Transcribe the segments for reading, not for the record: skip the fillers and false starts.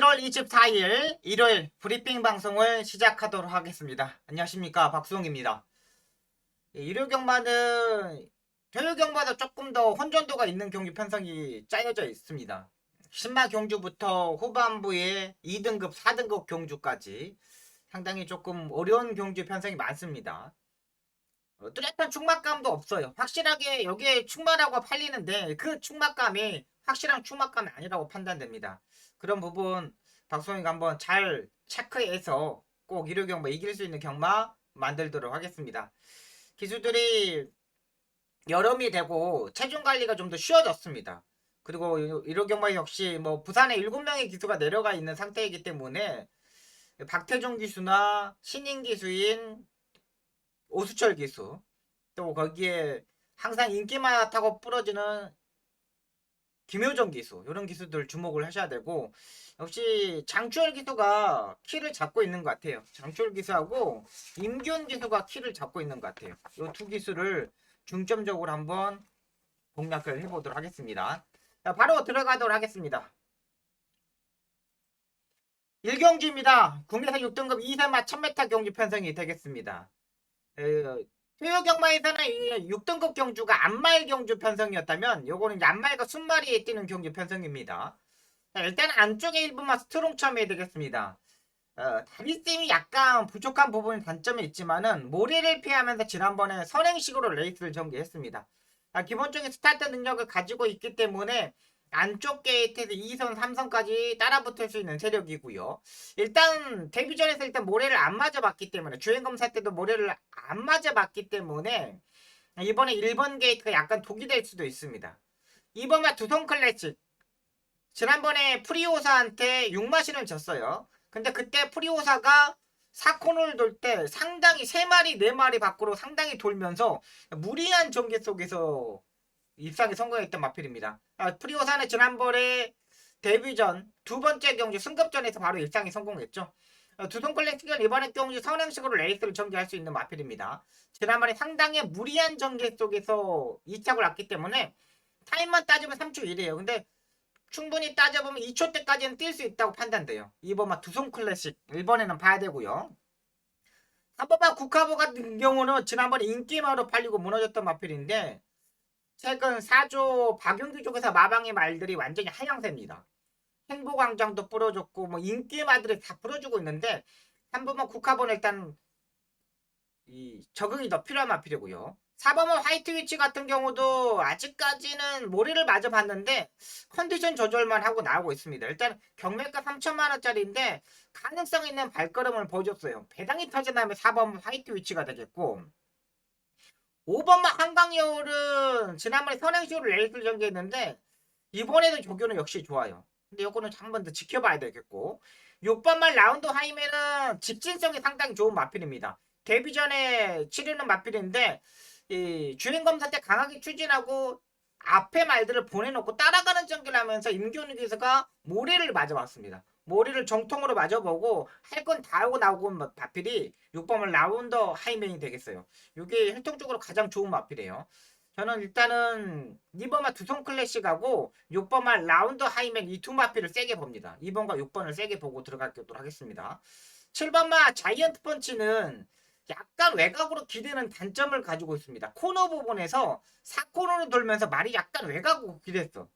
7월 24일 일요일 브리핑 방송을 시작하도록 하겠습니다. 안녕하십니까, 박수홍입니다. 일요 경마는 토요 경마다 조금 더 혼전도가 있는 경기 편성이 짜여져 있습니다. 신마 경주부터 후반부에 2등급, 4등급 경주까지 상당히 조금 어려운 경주 편성이 많습니다. 뚜렷한 충막감도 없어요. 확실하게 여기에 충마라고 팔리는데 그 충막감이 확실한 충막감이 아니라고 판단됩니다. 그런 부분 박소희가 한번 잘 체크해서 꼭 일요 경마 이길 수 있는 경마 만들도록 하겠습니다. 기수들이 여름이 되고 체중 관리가 좀 더 쉬워졌습니다. 그리고 일요 경마 역시 뭐 부산에 7명의 기수가 내려가 있는 상태이기 때문에 박태종 기수나 신인 기수인 오수철 기수, 또 거기에 항상 인기만 타고 부러지는 김효정 기수, 이런 기수들 주목을 하셔야 되고, 역시 장추열 기수가 키를 잡고 있는 것 같아요. 장추열 기수하고 임기훈 기수가 키를 잡고 있는 것 같아요. 이 두 기수를 중점적으로 한번 공략을 해보도록 하겠습니다. 자, 바로 들어가도록 하겠습니다. 1경주입니다. 국내산 6등급 2세마 1000m 경주 편성이 되겠습니다. 토요 경마에서는 6등급 경주가 안말 경주 편성이었다면 요거는 이제 안말과 순마리에 뛰는 경주 편성입니다. 자, 일단 안쪽에 일부만 스트롱 참여해야 되겠습니다. 다리쌤이 약간 부족한 부분이 단점이 있지만은 모래를 피하면서 지난번에 선행식으로 레이스를 전개했습니다. 기본적인 스타트 능력을 가지고 있기 때문에 안쪽 게이트에서 2선, 3선까지 따라붙을 수 있는 세력이고요. 일단 데뷔전에서 일단 모래를 안 맞아봤기 때문에 주행검사 때도 모래를 안 맞아봤기 때문에 이번에 1번 게이트가 약간 독이 될 수도 있습니다. 이번만 두성 클래식, 지난번에 프리오사한테 6마신을 졌어요. 근데 그때 프리오사가 4코너를 돌 때 상당히 3마리 4마리 밖으로 상당히 돌면서 무리한 전개 속에서 입상에 성공했던 마필입니다. 프리오사는 지난번에 데뷔전 두 번째 경주 승급전에서 바로 입상에 성공했죠. 두성 클래식은 이번에 경주 선행식으로 레이스를 전개할 수 있는 마필입니다. 지난번에 상당히 무리한 전개 속에서 2착을 왔기 때문에 타임만 따지면 3초 1이에요. 근데 충분히 따져보면 2초 때까지는 뛸 수 있다고 판단돼요. 이번만 두성 클래식 1번에는 봐야 되고요. 한 번만 국화보 같은 경우는 지난번에 인기마로 팔리고 무너졌던 마필인데 최근 4조 박용규 쪽에서 마방의 말들이 완전히 하향세입니다. 행보광장도 부러졌고 뭐 인기마들이 다 부러지고 있는데 한 번만 국화보는 일단 적응이 더 필요한 마필이고요. 4번은 화이트 위치 같은 경우도 아직까지는 모리를 맞아 봤는데 컨디션 조절만 하고 나오고 있습니다. 일단 경매가 3천만원짜리인데 가능성 있는 발걸음을 보여줬어요. 배당이 터져나면 4번 화이트 위치가 되겠고, 5번만 한강여울은 지난번에 선행식으로 레이스를 전개했는데 이번에도 조교는 역시 좋아요. 근데 이거는 한 번 더 지켜봐야 되겠고, 6번만 라운드 하이면은 직진성이 상당히 좋은 마필입니다. 데뷔 전에 치르는 마필인데 이 주행검사 때 강하게 추진하고 앞에 말들을 보내놓고 따라가는 전개를 하면서 임기훈 기수가 모래를 맞아봤습니다. 모래를 정통으로 맞아보고 할 건 다 하고 나오고 온 마필이 6번은 라운더 하이맨이 되겠어요. 이게 혈통적으로 가장 좋은 마필이에요. 저는 일단은 2번만 두성 클래식하고 6번만 라운더 하이맨 이 두 마필을 세게 봅니다. 2번과 6번을 세게 보고 들어가도록 하겠습니다. 7번만 자이언트 펀치는 약간 외곽으로 기대는 단점을 가지고 있습니다. 코너 부분에서 4코너로 돌면서 말이 약간 외곽으로 기댔어.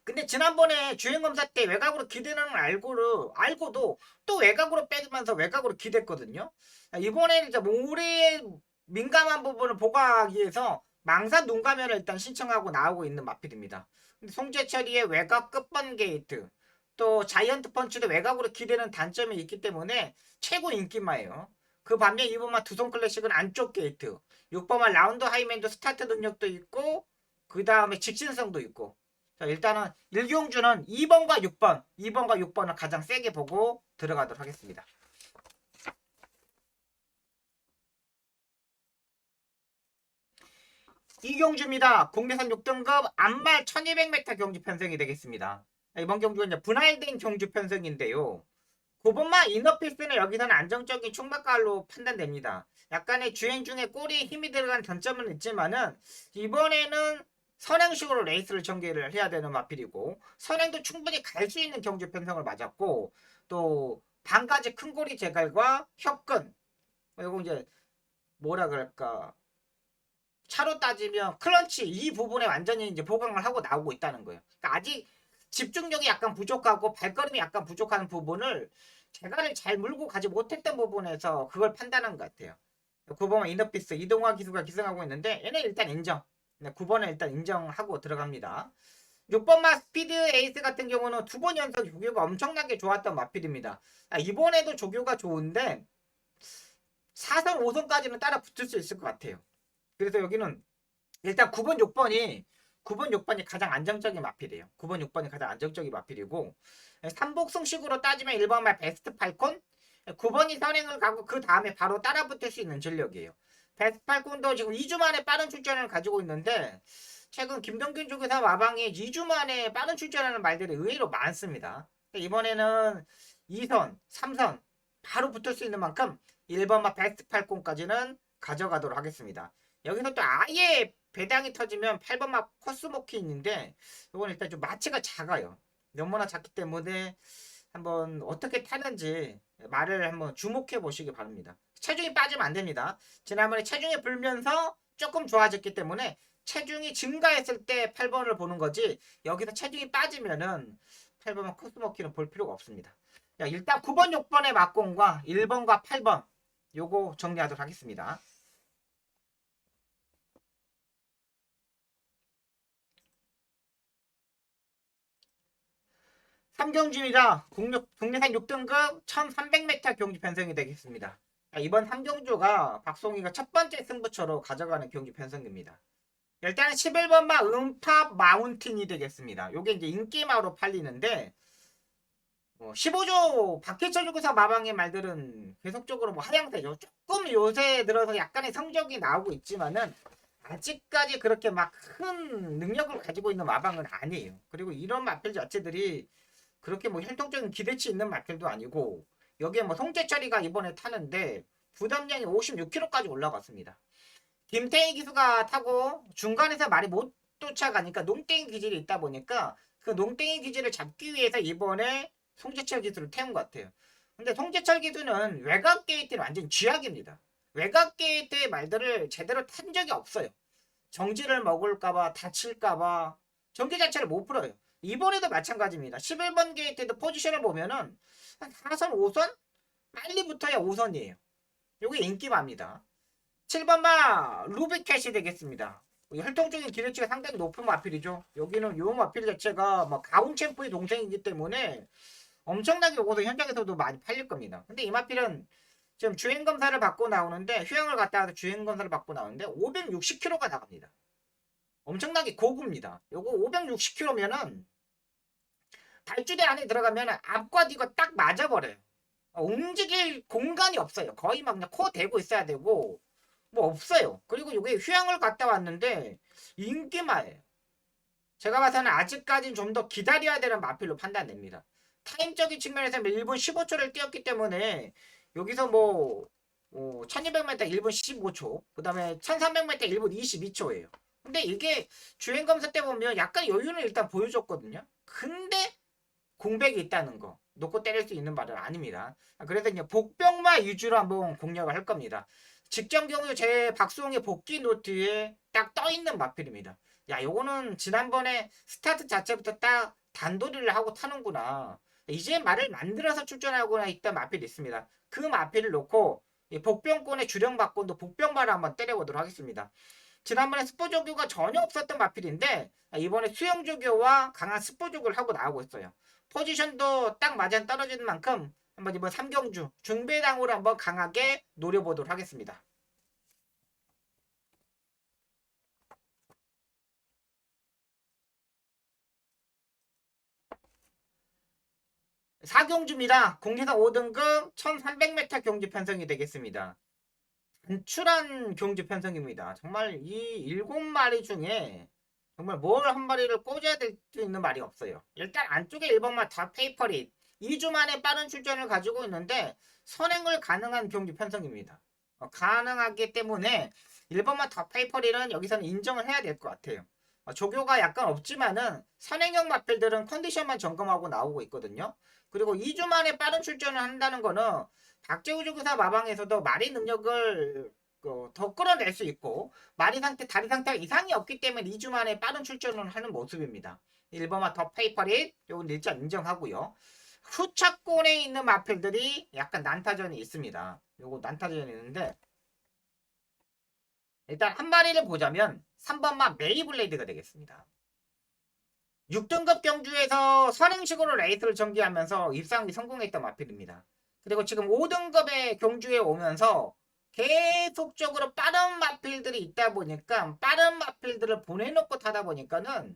근데 지난번에 주행검사 때 외곽으로 기대는 알고도 또 외곽으로 빼면서 외곽으로 기댔거든요. 이번에는 이제 모래의 민감한 부분을 보강하기 위해서 망사 눈가면을 일단 신청하고 나오고 있는 마필입니다. 근데 송재철이의 외곽 끝번 게이트, 또 자이언트 펀치도 외곽으로 기대는 단점이 있기 때문에 최고 인기마예요. 그 반면 이번만 두성 클래식은 안쪽 게이트, 6번만 라운드 하이맨도 스타트 능력도 있고 그 다음에 직진성도 있고. 자, 일단은 일경주는 2번과 6번을 가장 세게 보고 들어가도록 하겠습니다. 이경주입니다. 국내산 6등급 안말 1200m 경주 편성이 되겠습니다. 이번 경주는 이제 분할된 경주 편성인데요. 9번만 이너피스는 여기서는 안정적인 충박갈로 판단됩니다. 약간의 주행 중에 꼬리에 힘이 들어간 단점은 있지만은 이번에는 선행식으로 레이스를 전개를 해야 되는 마필이고 선행도 충분히 갈 수 있는 경주 편성을 맞았고 또 반가지 큰고리 제갈과 협근 그리고 이제 뭐라 그럴까 차로 따지면 클런치 이 부분에 완전히 이제 보강을 하고 나오고 있다는 거예요. 그러니까 아직 집중력이 약간 부족하고 발걸음이 약간 부족한 부분을 제갈을 잘 물고 가지 못했던 부분에서 그걸 판단한 것 같아요. 9번 이너피스 이동화 기수가 기승하고 있는데 얘는 일단 인정. 9번은 일단 인정하고 들어갑니다. 6번마 스피드 에이스 같은 경우는 두 번 연속 조교가 엄청나게 좋았던 마필입니다. 이번에도 조교가 좋은데 4선, 5선까지는 따라 붙을 수 있을 것 같아요. 그래서 여기는 일단 9번, 6번이 9번, 6번이 가장 안정적인 마필이에요. 9번, 6번이 가장 안정적인 마필이고 삼복승식으로 따지면 1번만 베스트 팔콘 9번이 선행을 가고 그 다음에 바로 따라 붙을 수 있는 전력이에요. 베스트 팔콘도 지금 2주 만에 빠른 출전을 가지고 있는데 최근 김동균 조교사 마방에 2주 만에 빠른 출전하는 말들이 의외로 많습니다. 이번에는 2선, 3선 바로 붙을 수 있는 만큼 1번만 베스트 팔콘까지는 가져가도록 하겠습니다. 여기서 또 아예 배당이 터지면 8번만 코스모키 있는데 이건 일단 좀 마치가 작아요. 너무나 작기 때문에 한번 어떻게 타는지 말을 한번 주목해 보시기 바랍니다. 체중이 빠지면 안 됩니다. 지난번에 체중이 불면서 조금 좋아졌기 때문에 체중이 증가했을 때 8번을 보는 거지 여기서 체중이 빠지면은 8번 코스모키는 볼 필요가 없습니다. 자, 일단 9번, 6번의 막공과 1번과 8번 요거 정리하도록 하겠습니다. 삼경주입니다. 국내산 6등급 1300m 경주 편성이 되겠습니다. 이번 삼경주가 박송이가 첫 번째 승부처로 가져가는 경주 편성입니다. 일단은 11번마 음탑 마운틴이 되겠습니다. 요게 이제 인기마로 팔리는데 15조 박해철 주구사 마방의 말들은 계속적으로 하향세죠. 조금 요새 들어서 약간의 성적이 나오고 있지만은 아직까지 그렇게 막 큰 능력을 가지고 있는 마방은 아니에요. 그리고 이런 마필 자체들이 그렇게 뭐 혈통적인 기대치 있는 마필도 아니고 여기에 뭐 송재철이가 이번에 타는데 부담량이 56kg까지 올라갔습니다. 김태희 기수가 타고 중간에서 말이 못 쫓아가니까 농땡이 기질이 있다 보니까 그 농땡이 기질을 잡기 위해서 이번에 송재철 기수를 태운 것 같아요. 근데 송재철 기수는 외곽 게이트는 완전 쥐약입니다. 외곽 게이트의 말들을 제대로 탄 적이 없어요. 정지를 먹을까봐 다칠까봐 전기 자체를 못 풀어요. 이번에도 마찬가지입니다. 11번 게이트도 포지션을 보면은 한 4선, 5선? 빨리 붙어야 5선이에요. 요게 인기마입니다. 7번마 루비캣이 되겠습니다. 혈통적인 기대치가 상당히 높은 마필이죠. 여기는 요 마필 자체가 뭐 가운 챔프의 동생이기 때문에 엄청나게 요거도 현장에서도 많이 팔릴 겁니다. 근데 이 마필은 지금 주행검사를 받고 나오는데 휴양을 갔다 와서 주행검사를 받고 나오는데 560km가 나갑니다. 엄청나게 고급입니다. 요거 560km면은 발주대 안에 들어가면 앞과 뒤가 딱 맞아버려요. 움직일 공간이 없어요. 거의 막 그냥 코 대고 있어야 되고 뭐 없어요. 그리고 이게 휴양을 갔다 왔는데 인기마예요. 제가 봐서는 아직까지는 좀 더 기다려야 되는 마필로 판단됩니다. 타임적인 측면에서 1분 15초를 뛰었기 때문에 여기서 뭐 1200m 1분 15초 그 다음에 1300m 1분 22초예요. 근데 이게 주행검사 때 보면 약간 여유는 일단 보여줬거든요. 근데 공백이 있다는 거 놓고 때릴 수 있는 말은 아닙니다. 그래서 이제 복병마 위주로 한번 공략을 할 겁니다. 직전 경우 제 박수홍의 복귀 노트에 딱 떠있는 마필입니다. 야 요거는 지난번에 스타트 자체부터 딱 단도리를 하고 타는구나. 이제 말을 만들어서 출전하거나 있던 마필이 있습니다. 그 마필을 놓고 복병권의 주령 바꾼도 복병마를 한번 때려보도록 하겠습니다. 지난번에 스포조교가 전혀 없었던 마필인데 이번에 수영조교와 강한 스포조교를 하고 나오고 있어요. 포지션도 딱 맞아 떨어지는 만큼 한번 이번 3경주 중배당으로 한번 강하게 노려보도록 하겠습니다. 4경주입니다. 공개사 5등급 1300m 경주 편성이 되겠습니다. 단출한 경주 편성입니다. 정말 이 7마리 중에 정말 뭘 한 마리를 꽂아야 될 수 있는 말이 없어요. 일단 안쪽에 1번만 다 페이퍼릿 2주 만에 빠른 출전을 가지고 있는데 선행을 가능한 경주 편성입니다. 가능하기 때문에 1번만 더 페이퍼릿은 여기서는 인정을 해야 될 것 같아요. 조교가 약간 없지만은 선행형 마필들은 컨디션만 점검하고 나오고 있거든요. 그리고 2주 만에 빠른 출전을 한다는 거는 박재우 조교사 마방에서도 마리 능력을 더 끌어낼 수 있고 마리 상태, 다리 상태가 이상이 없기 때문에 2주 만에 빠른 출전을 하는 모습입니다. 1번마 더 페이퍼릿 요건 일단 인정하고요. 후차권에 있는 마필들이 약간 난타전이 있습니다. 요거 난타전이 있는데 일단 한 마리를 보자면 3번마 메이블레이드가 되겠습니다. 6등급 경주에서 선행식으로 레이스를 전개하면서 입상이 성공했던 마필입니다. 그리고 지금 5등급의 경주에 오면서 계속적으로 빠른 마필들이 있다 보니까 빠른 마필들을 보내놓고 타다 보니까는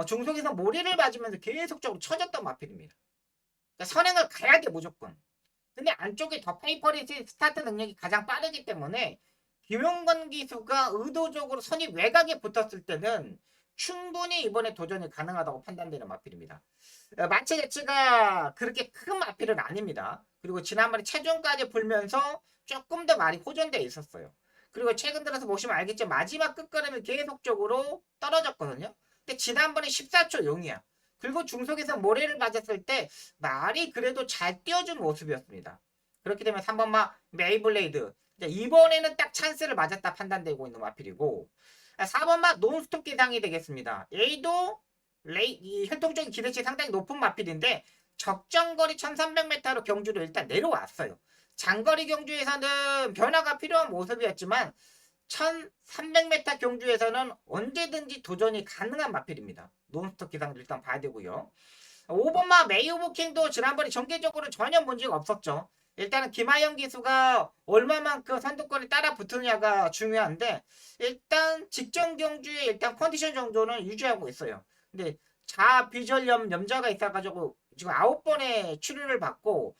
중속에서 모리를 맞으면서 계속적으로 쳐졌던 마필입니다. 그러니까 선행을 가야 돼 무조건. 근데 안쪽에 더 페이퍼릿이 스타트 능력이 가장 빠르기 때문에 김용건 기수가 의도적으로 선입 외곽에 붙었을 때는 충분히 이번에 도전이 가능하다고 판단되는 마필입니다. 마체 자체가 그렇게 큰 마필은 아닙니다. 그리고 지난번에 체중까지 불면서 조금 더 많이 호전되어 있었어요. 그리고 최근 들어서 보시면 알겠지만 마지막 끝걸음이 계속적으로 떨어졌거든요. 근데 지난번에 14초 0이야. 그리고 중속에서 모래를 맞았을 때 말이 그래도 잘 띄워준 모습이었습니다. 그렇기 때문에 3번마 메이블레이드 이번에는 딱 찬스를 맞았다 판단되고 있는 마필이고 4번마 논스톱 기상이 되겠습니다. A도 이 혈통적인 기대치 상당히 높은 마필인데 적정거리 1300m로 경주를 일단 내려왔어요. 장거리 경주에서는 변화가 필요한 모습이었지만 1300m 경주에서는 언제든지 도전이 가능한 마필입니다. 논스톱 기상도 일단 봐야 되고요. 5번마 메이오브킹도 지난번에 전개적으로 전혀 문제가 없었죠. 일단은 김하영 기수가 얼마만큼 선두권에 따라 붙느냐가 중요한데 일단 직전 경주에 일단 컨디션 정도는 유지하고 있어요. 근데 자비전염 염좌가 있어가지고 지금 9번의 치료를 받고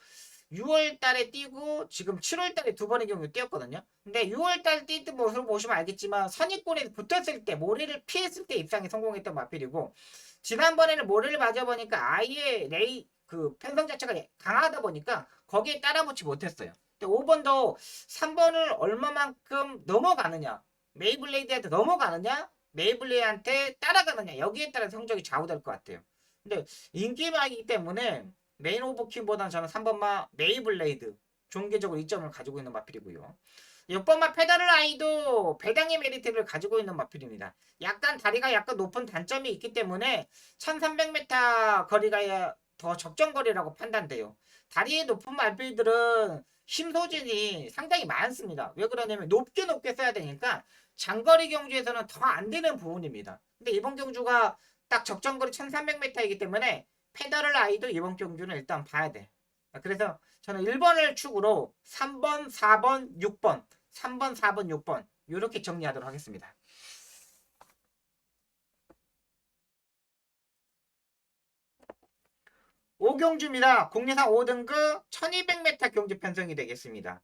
6월 달에 뛰고 지금 7월 달에 2번의 경우 뛰었거든요. 근데 6월 달 뛰던 모습을 보시면 알겠지만 선입권에 붙었을 때 모래를 피했을 때 입상에 성공했던 마필이고 지난번에는 모래를 맞아보니까 아예 그 편성 자체가 강하다 보니까 거기에 따라붙지 못했어요. 근데 5번도 3번을 얼마만큼 넘어가느냐 메이블레이드한테 넘어가느냐 메이블레이드한테 따라가느냐 여기에 따라 성적이 좌우될 것 같아요. 근데 인기마이기 때문에 메인 오버킹보다는 저는 3번마 메이블레이드 종계적으로 이점을 가지고 있는 마필이고요. 6번마 페더럴 아이도 배당의 메리트를 가지고 있는 마필입니다. 약간 다리가 약간 높은 단점이 있기 때문에 1300m 거리가 더 적정거리라고 판단돼요. 다리의 높은 마필들은 힘 소진이 상당히 많습니다. 왜 그러냐면 높게 써야 되니까 장거리 경주에서는 더 안 되는 부분입니다. 근데 이번 경주가 딱 적정거리 1300m이기 때문에 페더럴 아이도 이번 경주는 일단 봐야 돼. 그래서 저는 1번을 축으로 3번, 4번, 6번, 3번, 4번, 6번 이렇게 정리하도록 하겠습니다. 5경주입니다. 국내상 5등급 1200m 경주 편성이 되겠습니다.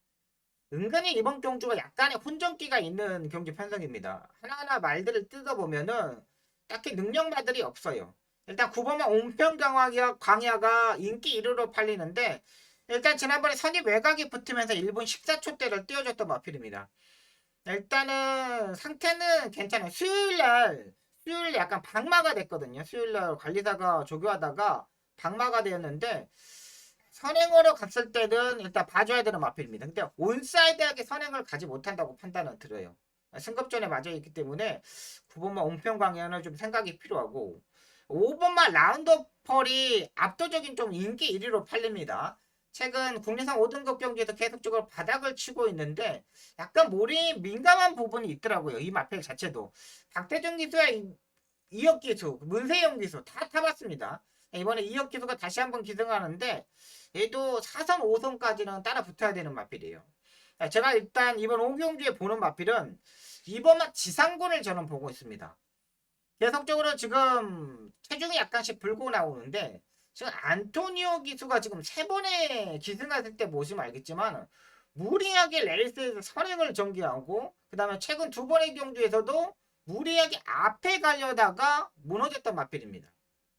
은근히 이번 경주가 약간의 혼전기가 있는 경주 편성입니다. 하나하나 말들을 뜯어보면은 딱히 능력마들이 없어요. 일단 9번만 온평광야가 인기 1위로 팔리는데 일단 지난번에 선입 외곽이 붙으면서 1분 14초대를 띄워줬던 마필입니다. 일단은 상태는 괜찮아요. 수요일날 약간 방마가 됐거든요. 수요일날 관리사가 조교하다가 방마가 되었는데 선행으로 갔을 때는 일단 봐줘야 되는 마필입니다. 근데 온사이드하게 선행을 가지 못한다고 판단은 들어요. 승급전에 맞아 있기 때문에 9번만 온평광야는 좀 생각이 필요하고 5번만 라운드펄이 압도적인 좀 인기 1위로 팔립니다. 최근 국내상 5등급 경기에서 계속적으로 바닥을 치고 있는데 약간 몰이 민감한 부분이 있더라고요. 이 마필 자체도. 박태준 기수와 이혁 기수, 문세영 기수 다 타봤습니다. 이번에 이혁 기수가 다시 한번 기승하는데 얘도 4선, 5선까지는 따라 붙어야 되는 마필이에요. 제가 일단 이번 5경기에 보는 마필은 이번만 지상군을 저는 보고 있습니다. 계속적으로 지금 체중이 약간씩 불고 나오는데 지금 안토니오 기수가 지금 3번에 기승했을 때 보시면 알겠지만 무리하게 레이스에서 선행을 전개하고 그 다음에 최근 2번의 경주에서도 무리하게 앞에 가려다가 무너졌던 마필입니다.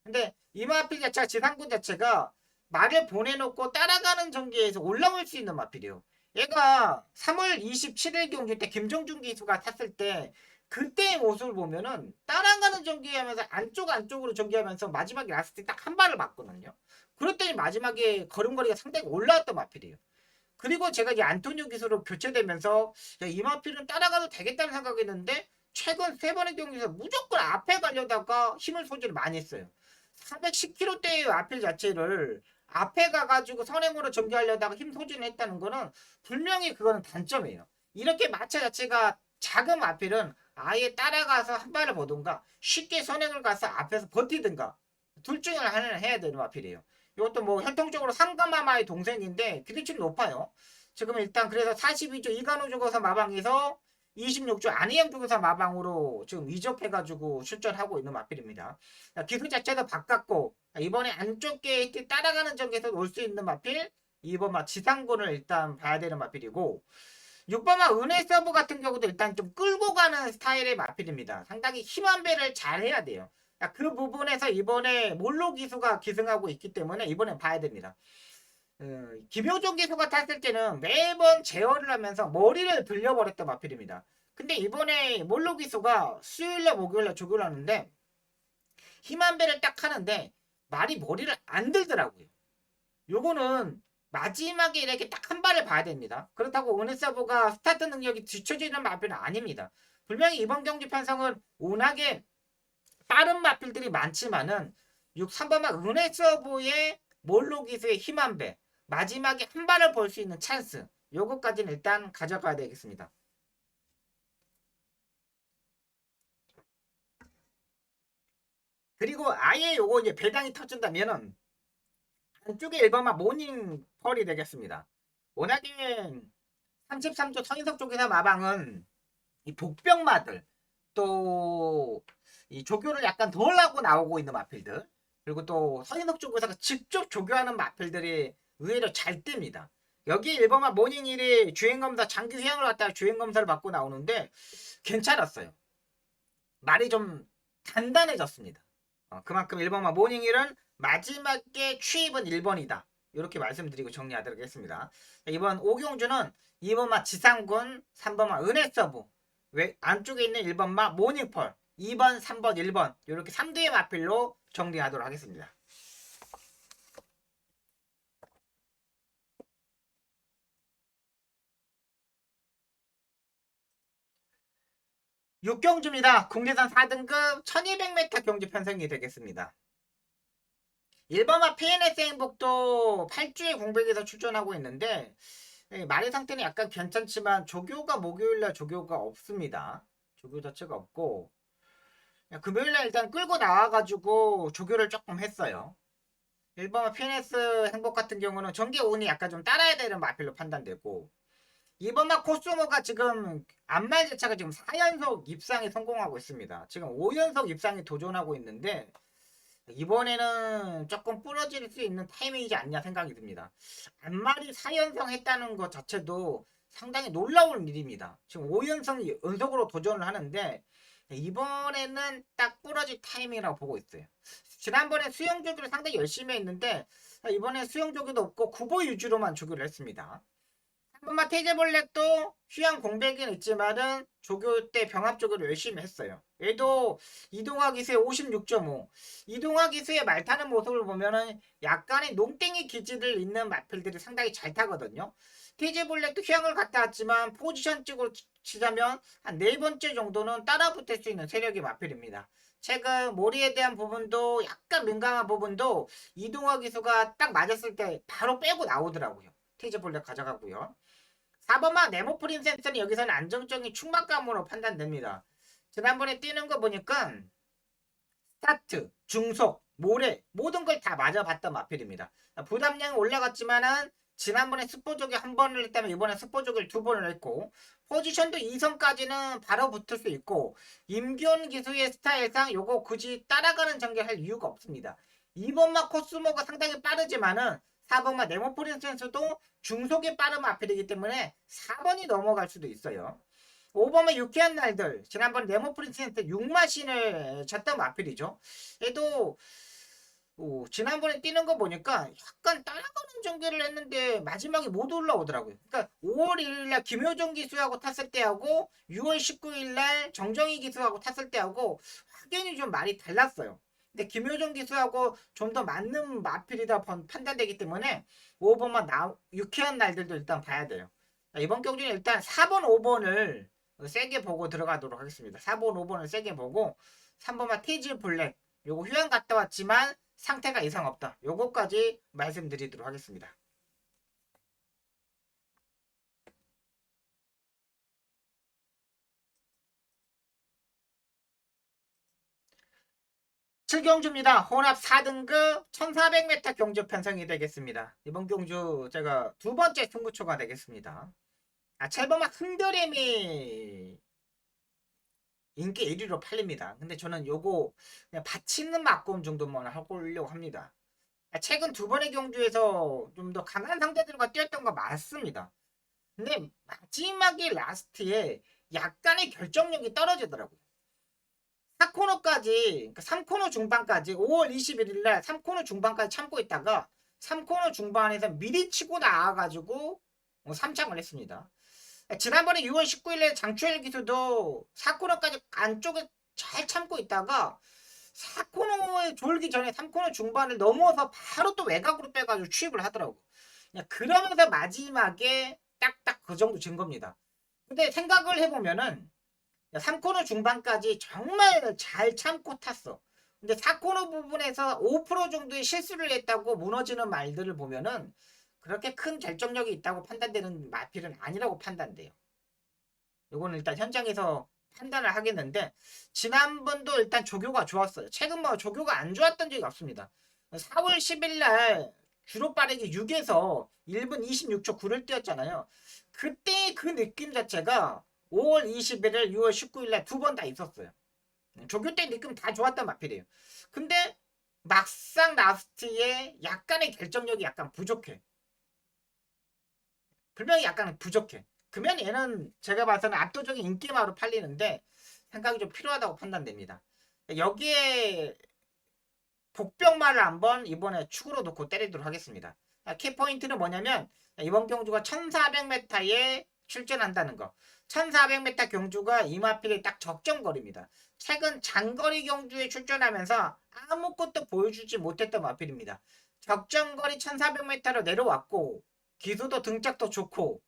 근데 이 마필 자체가 지상군 자체가 말을 보내놓고 따라가는 전개에서 올라올 수 있는 마필이에요. 얘가 3월 27일 경기 때 김정준 기수가 탔을 때 그때의 모습을 보면은 따라가는 전개하면서 안쪽으로 전개하면서 마지막에 라스트 딱 한 발을 맞거든요. 그랬더니 마지막에 걸음걸이가 상당히 올라왔던 마필이에요. 그리고 제가 이제 안토니오 기수로 교체되면서 야, 이 마필은 따라가도 되겠다는 생각했는데 최근 세 번의 경기에서 무조건 앞에 가려다가 힘을 소지를 많이 했어요. 410kg대의 마필 자체를 앞에 가가지고 선행으로 전개하려다가 힘 소진을 했다는 거는 분명히 그거는 단점이에요. 이렇게 마차 자체가 작은 마필은 아예 따라가서 한 발을 보든가 쉽게 선행을 가서 앞에서 버티든가 둘 중에 하나를 해야 되는 마필이에요. 이것도 뭐 혈통적으로 상가마마의 동생인데 기대치는 높아요. 지금 일단 그래서 42조 이간호 조교사 마방에서 26조 안희영 조교사 마방으로 지금 이적해가지고 출전하고 있는 마필입니다. 기술 자체도 바꿨고 이번에 안쪽 게이트 따라가는 적에서 올 수 있는 마필 2번 지상군을 일단 봐야 되는 마필이고 6번 은혜 서브 같은 경우도 일단 좀 끌고 가는 스타일의 마필입니다. 상당히 힘한 배를 잘 해야 돼요. 그 부분에서 이번에 몰로 기수가 기승하고 있기 때문에 이번엔 봐야 됩니다. 김효종 기수가 탔을 때는 매번 제어를 하면서 머리를 들려버렸던 마필입니다. 근데 이번에 몰로 기수가 수요일날 목요일날 조교를 하는데 힘한 배를 딱 하는데 말이 머리를 안 들더라고요. 요거는 마지막에 이렇게 딱 한 발을 봐야 됩니다. 그렇다고 은혜서브가 스타트 능력이 뒤처지는 마필은 아닙니다. 분명히 이번 경기 편성은 워낙에 빠른 마필들이 많지만은 3번만 은혜서브의 몰로 기수의 힘한 배 마지막에 한 발을 볼 수 있는 찬스 요거까지는 일단 가져가야 되겠습니다. 그리고 아예 요거 이제 배당이 터진다면은 안쪽에 1번만 모닝 펄이 되겠습니다. 워낙에 33조 서인석 쪽에서 마방은 이 복병마들 또 이 조교를 약간 덜 하고 나오고 있는 마필들 그리고 또 서인석 쪽에서 직접 조교하는 마필들이 의외로 잘 뜹니다. 여기 1번만 모닝일이 주행검사 장기 휴양을 갔다가 주행검사를 받고 나오는데 괜찮았어요. 말이 좀 단단해졌습니다. 그만큼 1번만 모닝일은 마지막에 취입은 1번이다. 이렇게 말씀드리고 정리하도록 하겠습니다. 이번 오경주는 2번마 지상군, 3번마 은혜서브, 안쪽에 있는 1번마 모닝펄, 2번, 3번, 1번 이렇게 3대의 마필로 정리하도록 하겠습니다. 육경주입니다. 국내선 4등급 1200m 경주 편성이 되겠습니다. 1번마 PNS 행복도 8주의 공백에서 출전하고 있는데 말의 상태는 약간 괜찮지만 조교가 목요일날 조교가 없습니다. 조교 자체가 없고 금요일날 일단 끌고 나와가지고 조교를 조금 했어요. 1번마 PNS 행복 같은 경우는 전개 운이 약간 좀 따라야 되는 마필로 판단되고 2번마 코스모가 지금 안말제차가 지금 4연속 입상에 성공하고 있습니다. 지금 5연속 입상에 도전하고 있는데 이번에는 조금 부러질 수 있는 타이밍이지 않냐 생각이 듭니다. 안말이 4연승 했다는 것 자체도 상당히 놀라운 일입니다. 지금 5연승 연속으로 도전을 하는데 이번에는 딱 부러질 타이밍이라고 보고 있어요. 지난번에 수영 조교를 상당히 열심히 했는데 이번에 수영 조교도 없고 구보 유주로만 조교를 했습니다. 한번만 태제볼렛도 휴양 공백은 있지만은 조교 때 병합 조교를 열심히 했어요. 얘도 이동화 기수의 56.5 이동화 기수의 말 타는 모습을 보면은 약간의 농땡이 기질을 있는 마필들이 상당히 잘 타거든요. 태제볼렛도 휴양을 갔다 왔지만 포지션 쪽으로 치자면 한 4번째 정도는 따라 붙을 수 있는 세력의 마필입니다. 최근 모리에 대한 부분도 약간 민감한 부분도 이동화 기수가 딱 맞았을 때 바로 빼고 나오더라고요. 태제볼렛 가져가고요. 4번만 네모프린 센서는 여기서는 안정적인 충만감으로 판단됩니다. 지난번에 뛰는 거 보니까 스타트, 중속, 모래 모든 걸 다 맞아봤던 마필입니다. 부담량이 올라갔지만은 지난번에 스포족이 한 번을 했다면 이번에 스포족을 2번을 했고 포지션도 2선까지는 바로 붙을 수 있고 임기훈 기수의 스타일상 요거 굳이 따라가는 전개할 이유가 없습니다. 2번만 코스모가 상당히 빠르지만은 4번만 네모프린 센서도 중속이 빠른 마필이기 때문에 4번이 넘어갈 수도 있어요. 5번은 유쾌한 날들 지난번 네모 프린스한테 6마신을 쳤던 마필이죠. 얘도 지난번에 뛰는 거 보니까 약간 따라가는 전개를 했는데 마지막에 못 올라오더라고요. 그러니까 5월 1일 날 김효정 기수하고 탔을 때하고 6월 19일 날 정정희 기수하고 탔을 때하고 확연히 좀 말이 달랐어요. 근데 김효정 기수하고 좀 더 맞는 마필이다 판단되기 때문에 5번만 유쾌한 날들도 일단 봐야 돼요. 이번 경기는 일단 4번, 5번을 세게 보고 들어가도록 하겠습니다. 4번, 5번을 세게 보고 3번만 테이즈 블랙 요거 휴양 갔다 왔지만 상태가 이상 없다. 요거까지 말씀드리도록 하겠습니다. 7경주입니다. 혼합 4등급 1400m 경주 편성이 되겠습니다. 이번 경주 제가 두 번째 승부처가 되겠습니다. 7번만 흥겨림이 인기 1위로 팔립니다. 근데 저는 요거 그냥 받치는 막공 정도만 하려고 합니다. 최근 두 번의 경주에서 좀 더 강한 상대들과 뛰었던 거 맞습니다. 근데 마지막에 라스트에 약간의 결정력이 떨어지더라고요. 4코너까지, 그러니까 3코너 중반까지 5월 21일 날 3코너 중반까지 참고 있다가 3코너 중반에서 미리 치고 나와가지고 3창을 했습니다. 지난번에 6월 19일에 장추엘 기수도 4코너까지 안쪽에 잘 참고 있다가 4코너에 졸기 전에 3코너 중반을 넘어서 바로 또 외곽으로 빼가지고 추입을 하더라고. 그러면서 마지막에 딱딱 그 정도 진 겁니다. 근데 생각을 해보면은 3코너 중반까지 정말 잘 참고 탔어. 근데 4코너 부분에서 5% 정도의 실수를 했다고 무너지는 말들을 보면은 그렇게 큰 결정력이 있다고 판단되는 마필은 아니라고 판단돼요. 이거는 일단 현장에서 판단을 하겠는데 지난번도 일단 조교가 좋았어요. 최근 뭐 조교가 안 좋았던 적이 없습니다. 4월 10일 날 주로 빠르게 6에서 1분 26초 9를 뛰었잖아요. 그때 그 느낌 자체가 5월 21일, 6월 19일 날 두 번 다 있었어요. 조교 때 느낌 다 좋았단 마필이에요. 근데 막상 라스트에 약간의 결정력이 약간 부족해. 분명히 약간 부족해. 그러면 얘는 제가 봐서는 압도적인 인기마로 팔리는데 생각이 좀 필요하다고 판단됩니다. 여기에 복병말을 한번 이번에 축으로 놓고 때리도록 하겠습니다. 키포인트는 뭐냐면 이번 경주가 1400m에 출전한다는 거. 1400m 경주가 이마필의 딱 적정거리입니다. 최근 장거리 경주에 출전하면서 아무것도 보여주지 못했던 마필입니다. 적정거리 1400m로 내려왔고 기수도 등짝도 좋고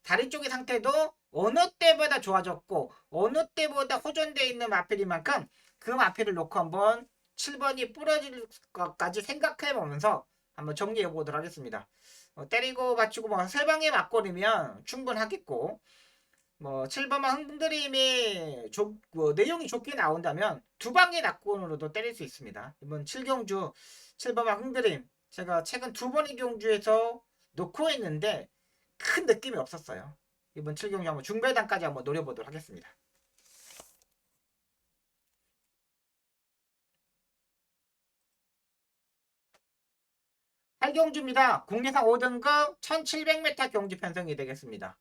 다리 쪽의 상태도 어느 때보다 좋아졌고 어느 때보다 호전되어 있는 마필인 만큼 그 마필을 놓고 한번 7번이 부러질 것까지 생각해 보면서 한번 정리해 보도록 하겠습니다. 때리고 받치고 뭐 세 방에 맞거리면 충분하겠고 뭐 7번만 흥드림이 내용이 좋게 나온다면 두 방의 낙곤으로도 때릴 수 있습니다. 이번 7경주 7번만 흥드림 제가 최근 두 번의 경주에서 놓고 있는데 큰 느낌이 없었어요. 이번 7경주 한번 중배단까지 한번 노려보도록 하겠습니다. 8경주입니다. 국내상 5등급 1700m 경주 편성이 되겠습니다.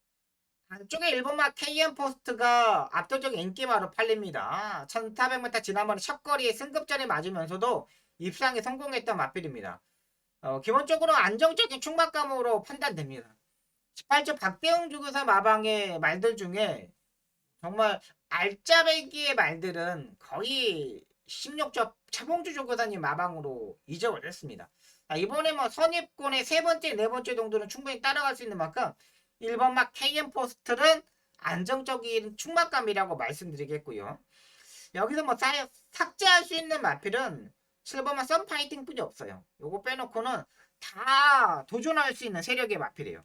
안쪽에 일본마 KM 포스트가 압도적인 인기마로 팔립니다. 1400m 지난번에 첫거리에 승급전에 맞으면서도 입상에 성공했던 마필입니다. 기본적으로 안정적인 충막감으로 판단됩니다. 18조 박대웅 주교사 마방의 말들 중에 정말 알짜배기의 말들은 거의 16조 차봉주 조교사님 마방으로 이적을 했습니다. 이번에 뭐 선입권의 세 번째, 네 번째 정도는 충분히 따라갈 수 있는 만큼 1번 막 KM 포스트는 안정적인 충막감이라고 말씀드리겠고요. 여기서 뭐 삭제할 수 있는 마필은 7번만 썬파이팅 뿐이 없어요. 요거 빼놓고는 다 도전할 수 있는 세력의 마필이에요.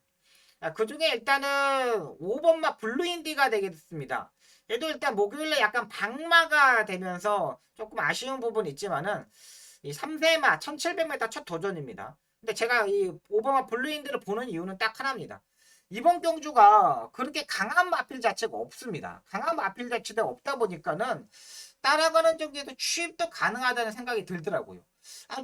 그 중에 일단은 5번마 블루인디가 되겠습니다. 얘도 일단 목요일에 약간 방마가 되면서 조금 아쉬운 부분이 있지만은 이 3세마 1700m 첫 도전입니다. 근데 제가 이 5번마 블루인디를 보는 이유는 딱 하나입니다. 이번 경주가 그렇게 강한 마필 자체가 없습니다. 강한 마필 자체가 없다 보니까는 따라가는 경기에도 취입도 가능하다는 생각이 들더라고요.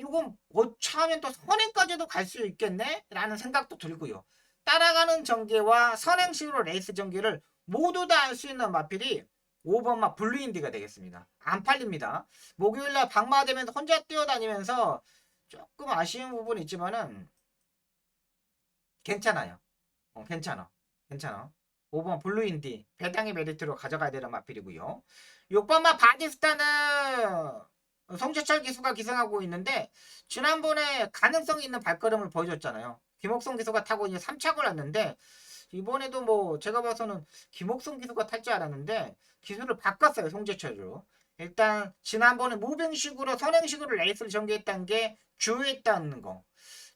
요건 어차하면 또 선행까지도 갈 수 있겠네? 라는 생각도 들고요. 따라가는 전개와 선행식으로 레이스 전개를 모두 다 할 수 있는 마필이 5번마 블루인디가 되겠습니다. 안 팔립니다. 목요일날 방마되면서 혼자 뛰어다니면서 조금 아쉬운 부분이 있지만은 괜찮아요. 괜찮아. 괜찮아. 5번 블루인디 배당의 메리트로 가져가야 되는 마필이고요. 6번마 바디스타는 송재철 기수가 기승하고 있는데 지난번에 가능성이 있는 발걸음을 보여줬잖아요. 김옥성 기수가 타고 이제 3착을 왔는데 이번에도 뭐 제가 봐서는 김옥성 기수가 탈 줄 알았는데 기수를 바꿨어요. 송재철로. 일단 지난번에 무빙식으로 선행식으로 레이스를 전개했다는 게 주요했다는 거.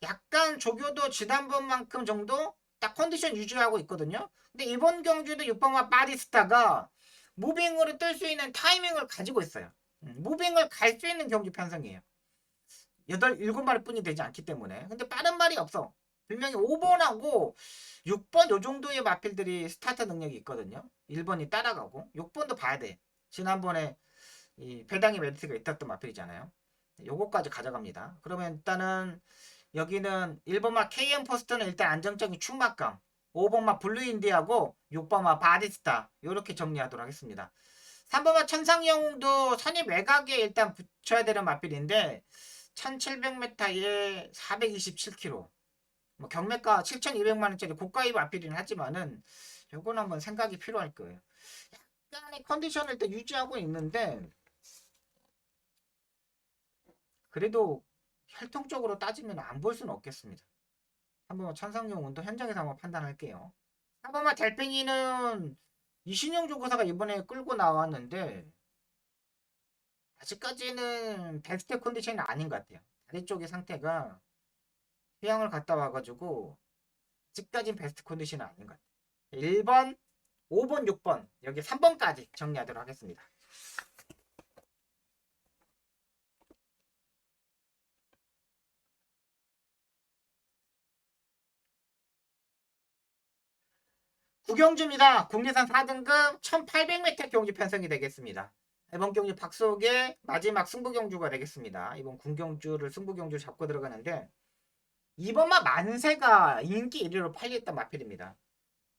약간 조교도 지난번만큼 정도 딱 컨디션 유지하고 있거든요. 근데 이번 경주도 6번과 바디스타가 무빙으로 뜰 수 있는 타이밍을 가지고 있어요. 무빙을 갈 수 있는 경주 편성이에요. 7마리 뿐이 되지 않기 때문에. 근데 빠른 말이 없어. 분명히 5번하고 6번 요 정도의 마필들이 스타트 능력이 있거든요. 1번이 따라가고 6번도 봐야 돼. 지난번에 이 배당의 메리트가 있었던 마필이잖아요. 요거까지 가져갑니다. 그러면 일단은 여기는 1번마 KM 포스트는 일단 안정적인 충막감, 5번마 블루인디하고 6번마 바디스타 이렇게 정리하도록 하겠습니다. 3번마 천상영웅도 선입 외곽에 일단 붙여야 되는 마필인데 1700m에 427km 뭐 경매가 7200만원짜리 고가의 마필이긴 하지만은 요건 한번 생각이 필요할 거예요. 약간의 컨디션을 일단 유지하고 있는데 그래도 혈통적으로 따지면 안 볼 수는 없겠습니다. 한번 천상용 운동 현장에서 한번 판단할게요. 4번마 달팽이는 이신영 조교사가 이번에 끌고 나왔는데 아직까지는 베스트 컨디션이 아닌 것 같아요. 다리 쪽의 상태가 휴양을 갔다 와가지고 아직까지는 베스트 컨디션은 아닌 것 같아요. 1번, 5번, 6번 여기 3번까지 정리하도록 하겠습니다. 구경주입니다. 국내산 4등급 1800m 경주 편성이 되겠습니다. 이번 경주 박석의 마지막 승부경주가 되겠습니다. 이번 군경주를 승부경주 잡고 들어가는데 이번만 만세가 인기 1위로 팔렸던 마필입니다.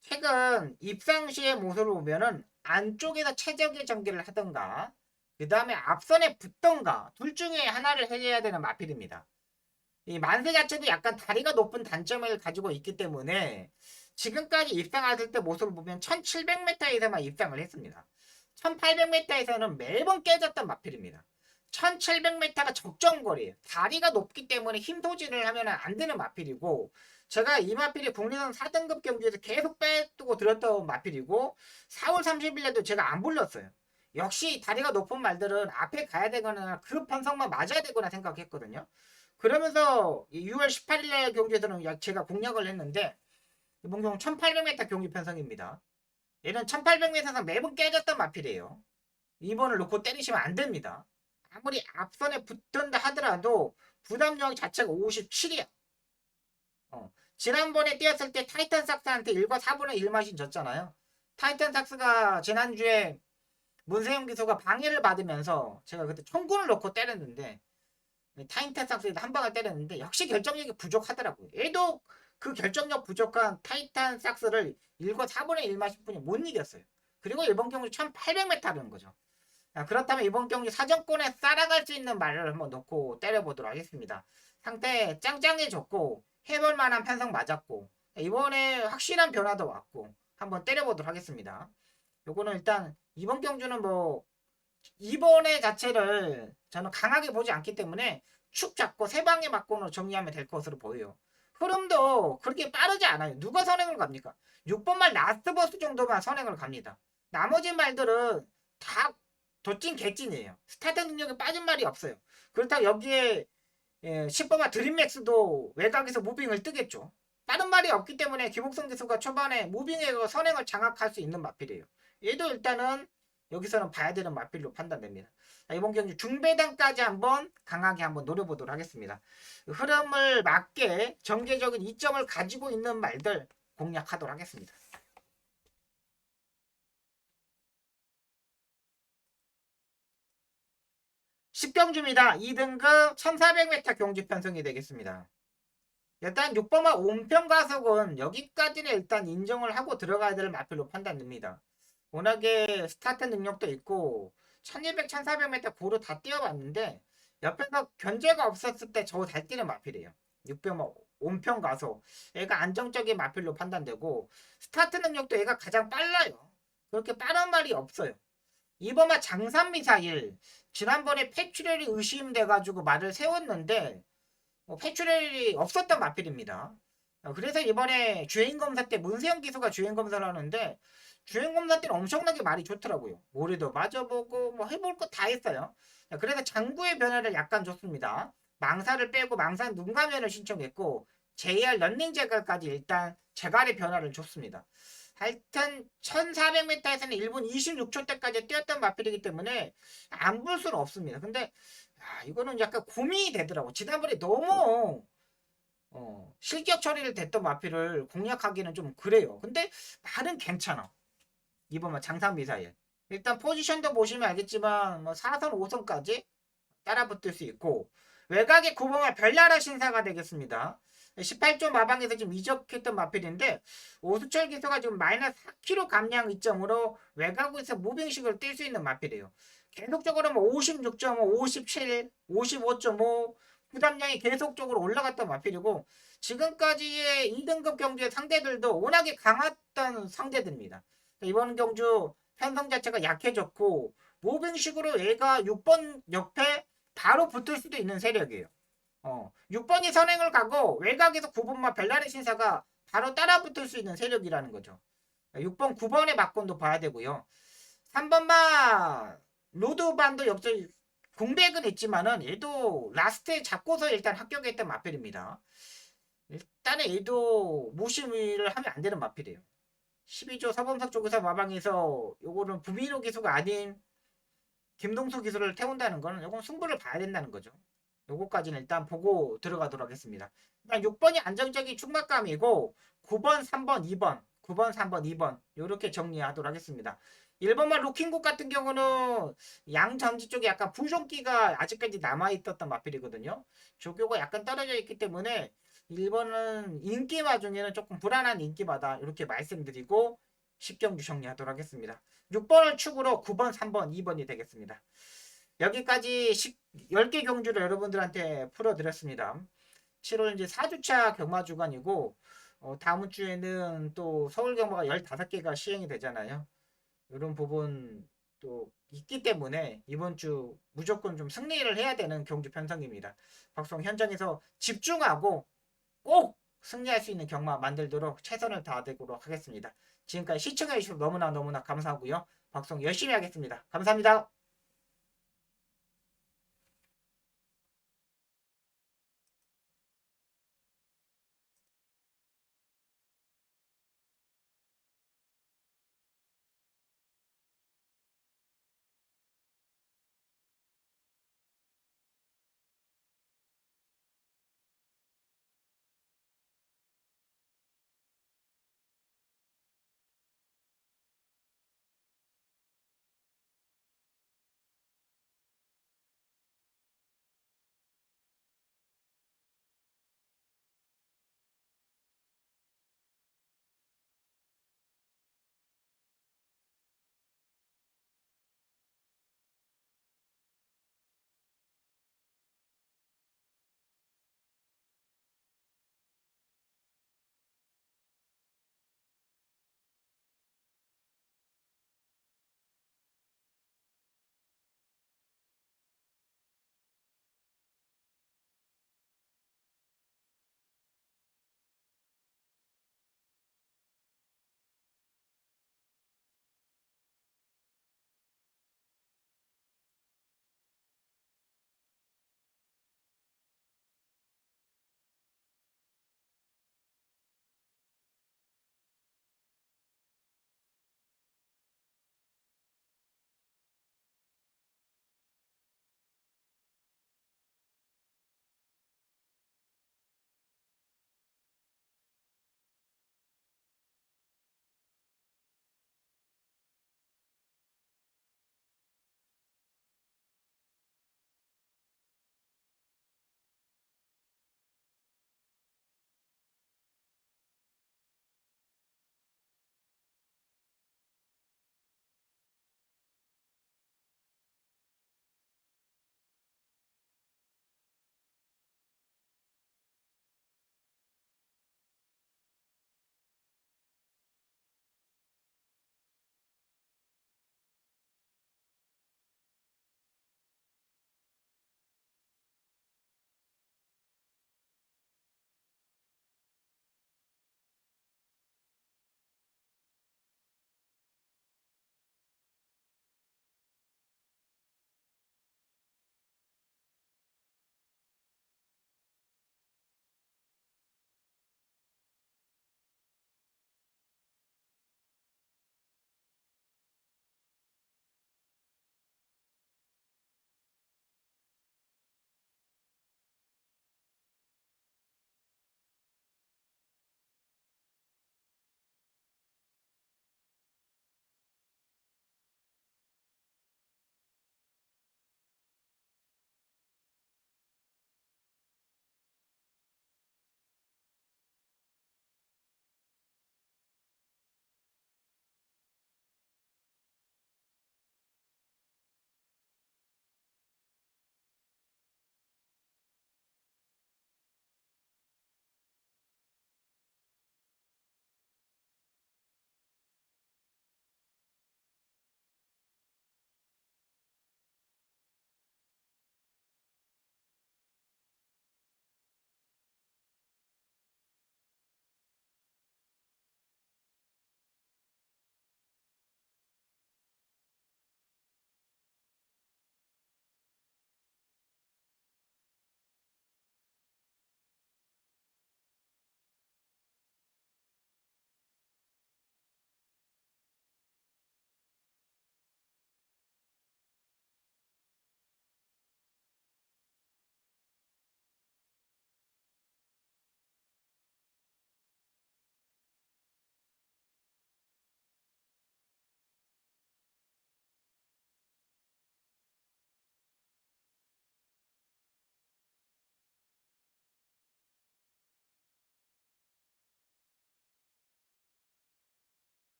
최근 입상 시의 모습을 보면은 안쪽에서 최적의 전개를 하던가 그 다음에 앞선에 붙던가 둘 중에 하나를 해야 되는 마필입니다. 이 만세 자체도 약간 다리가 높은 단점을 가지고 있기 때문에 지금까지 입상했을 때 모습을 보면 1700m에서만 입상을 했습니다. 1800m에서는 매번 깨졌던 마필입니다. 1700m가 적정거리예요. 다리가 높기 때문에 힘 소진을 하면 안 되는 마필이고 제가 이 마필이 국내선 4등급 경기에서 계속 빼두고 들었던 마필이고 4월 30일에도 제가 안 불렀어요. 역시 다리가 높은 말들은 앞에 가야 되거나 그 편성만 맞아야 되거나 생각했거든요. 그러면서 6월 18일날 경기에서는 제가 공략을 했는데 이번 경우 1800m 경기 편성입니다. 얘는 1800m에서 매번 깨졌던 마필이에요. 2번을 놓고 때리시면 안 됩니다. 아무리 앞선에 붙든다 하더라도 부담력 자체가 57이야. 지난번에 뛰었을 때 타이탄 삭스한테 1과 4분의 1마신 졌잖아요. 타이탄 삭스가 지난주에 문세영 기수가 방해를 받으면서 제가 그때 총군을 놓고 때렸는데 타이탄 삭스에도 한 방을 때렸는데 역시 결정력이 부족하더라고요. 얘도 그 결정력 부족한 타이탄 삭스를 1과 4분의 1마신 분이 못 이겼어요. 그리고 이번 경기 1800m라는 거죠. 그렇다면 이번 경기 사정권에 따라갈 수 있는 말을 한번 놓고 때려보도록 하겠습니다. 상태 짱짱해졌고 해볼 만한 편성 맞았고 이번에 확실한 변화도 왔고 한번 때려보도록 하겠습니다. 요거는 일단 이번 경주는 뭐 이번의 자체를 저는 강하게 보지 않기 때문에 축 잡고 세 방에 맞고는 정리하면 될 것으로 보여요. 흐름도 그렇게 빠르지 않아요. 누가 선행을 갑니까? 6번 말 라스트버스 정도만 선행을 갑니다. 나머지 말들은 다 도찐 개찐이에요. 스타트 능력에 빠진 말이 없어요. 그렇다고 여기에 10번 말 드림맥스도 외곽에서 무빙을 뜨겠죠. 다른 말이 없기 때문에 김옥성 기수가 초반에 무빙에서 선행을 장악할 수 있는 마필이에요. 얘도 일단은 여기서는 봐야 되는 마필로 판단됩니다. 이번 경기 중배당까지 한번 강하게 한번 노려보도록 하겠습니다. 흐름을 맞게 전개적인 이점을 가지고 있는 말들 공략하도록 하겠습니다. 10경주입니다. 2등급 1400m 경주 편성이 되겠습니다. 일단 6번마 온평 가속은 여기까지는 일단 인정을 하고 들어가야 될 마필로 판단됩니다. 워낙에 스타트 능력도 있고 1200, 1400m 고루 다 뛰어봤는데 옆에서 견제가 없었을 때 저 잘 뛰는 마필이에요. 6병 온평 가서 얘가 안정적인 마필로 판단되고 스타트 능력도 얘가 가장 빨라요. 그렇게 빠른 말이 없어요. 이번에 장산 미사일 지난번에 패출혈이 의심돼가지고 말을 세웠는데 패출혈이 없었던 마필입니다. 그래서 이번에 주행 검사 때 문세영 기수가 주행 검사를 하는데 주행 검사 때는 엄청나게 말이 좋더라고요. 모래도 맞아보고 뭐 해볼 거 다 했어요. 그래서 장구의 변화를 약간 줬습니다. 망사를 빼고 망사 눈감면을 신청했고 JR 런닝 제갈까지 일단 제갈의 변화를 줬습니다. 하여튼 1400m에서는 1분 26초 때까지 뛰었던 마필이기 때문에 안 볼 수는 없습니다. 근데 이거는 약간 고민이 되더라고. 지난번에 너무 실격 처리를 됐던 마필을 공략하기는 좀 그래요. 근데 말은 괜찮아. 이번만 장산 미사일. 일단 포지션도 보시면 알겠지만 뭐 4선, 5선까지 따라붙을 수 있고 외곽의 구멍은 별나라 신사가 되겠습니다. 18조 마방에서 지금 이적했던 마필인데 오수철 기수가 지금 마이너스 4kg 감량 이점으로 외곽에서 무빙식으로 뛸 수 있는 마필이에요. 계속적으로 뭐 56.5, 57, 55.5 부담량이 계속적으로 올라갔던 마필이고 지금까지의 2등급 경주의 상대들도 워낙에 강했던 상대들입니다. 이번 경주 편성 자체가 약해졌고 무빙식으로 얘가 6번 옆에 바로 붙을 수도 있는 세력이에요. 6번이 선행을 가고 외곽에서 9번만 벨라리 신사가 바로 따라 붙을 수 있는 세력이라는 거죠. 6번, 9번의 막건도 봐야 되고요. 3번만 로드반도 옆서 공백은 있지만은 얘도 라스트에 잡고서 일단 합격했던 마필입니다. 일단은 얘도 무심을 하면 안 되는 마필이에요. 12조 사범석 쪽에서 마방에서 요거는 부미로 기수가 아닌 김동수 기술을 태운다는 거는 요건 승부를 봐야 된다는 거죠. 요거까지는 일단 보고 들어가도록 하겠습니다. 일단 6번이 안정적인 충막감이고 9번, 3번, 2번 9번, 3번, 2번 요렇게 정리하도록 하겠습니다. 1번만 로킹국 같은 경우는 양전지 쪽에 약간 부종기가 아직까지 남아있었던 마필이거든요. 조교가 약간 떨어져 있기 때문에 1번은 인기마 중에는 조금 불안한 인기마다 이렇게 말씀드리고 10경주 정리하도록 하겠습니다. 6번을 축으로 9번, 3번, 2번이 되겠습니다. 여기까지 10개 경주를 여러분들한테 풀어드렸습니다. 7월 이제 4주차 경마 주간이고 다음 주에는 또 서울 경마가 15개가 시행이 되잖아요. 이런 부분 또 있기 때문에 이번 주 무조건 좀 승리를 해야 되는 경주 편성입니다. 방송 현장에서 집중하고 꼭 승리할 수 있는 경마 만들도록 최선을 다하도록 하겠습니다. 지금까지 시청해주셔서 너무나 감사하고요. 방송 열심히 하겠습니다. 감사합니다.